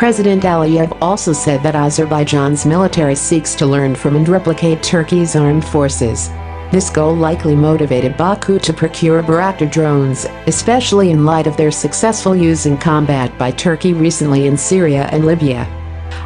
President Aliyev also said that Azerbaijan's military seeks to learn from and replicate Turkey's armed forces. This goal likely motivated Baku to procure Bayraktar drones, especially in light of their successful use in combat by Turkey recently in Syria and Libya.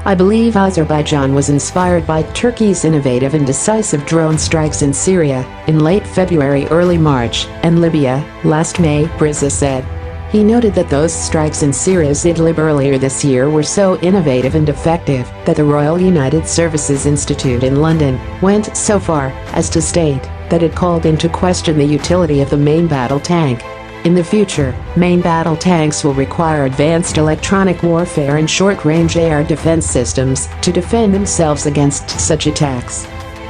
I believe Azerbaijan was inspired by Turkey's innovative and decisive drone strikes in Syria in late February, early March, and Libya last May, Briza said. He noted that those strikes in Syria's Idlib earlier this year were so innovative and effective that the Royal United Services Institute in London went so far as to state that it called into question the utility of the main battle tank. In the future, main battle tanks will require advanced electronic warfare and short-range air defense systems to defend themselves against such attacks.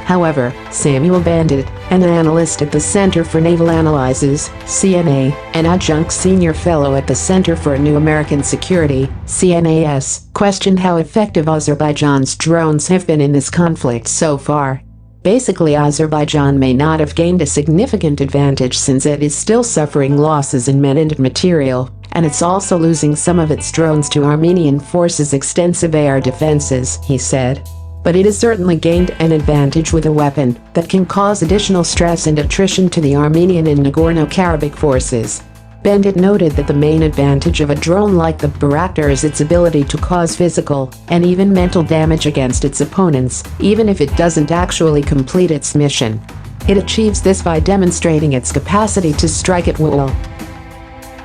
However, Samuel Bandit, an analyst at the Center for Naval Analyses, CNA, and adjunct senior fellow at the Center for New American Security, CNAS, questioned how effective Azerbaijan's drones have been in this conflict so far. Basically, Azerbaijan may not have gained a significant advantage since it is still suffering losses in men and material, and it's also losing some of its drones to Armenian forces' extensive air defenses, he said. But it has certainly gained an advantage with a weapon that can cause additional stress and attrition to the Armenian and Nagorno-Karabakh forces. Bandit noted that the main advantage of a drone like the Bayraktar is its ability to cause physical and even mental damage against its opponents, even if it doesn't actually complete its mission. It achieves this by demonstrating its capacity to strike at will.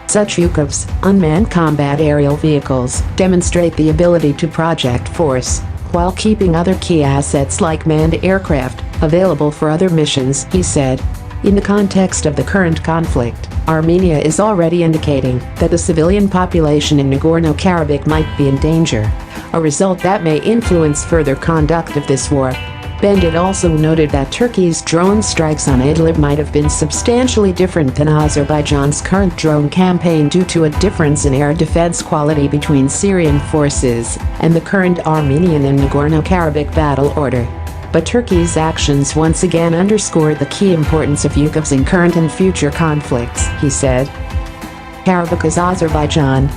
Such UCAVs, unmanned combat aerial vehicles, demonstrate the ability to project force, while keeping other key assets like manned aircraft available for other missions, he said. In the context of the current conflict, Armenia is already indicating that the civilian population in Nagorno-Karabakh might be in danger, a result that may influence further conduct of this war. Bandit also noted that Turkey's drone strikes on Idlib might have been substantially different than Azerbaijan's current drone campaign due to a difference in air defense quality between Syrian forces and the current Armenian and Nagorno-Karabakh battle order. But Turkey's actions once again underscored the key importance of UCAVs in current and future conflicts, he said. Karabakh is Azerbaijan,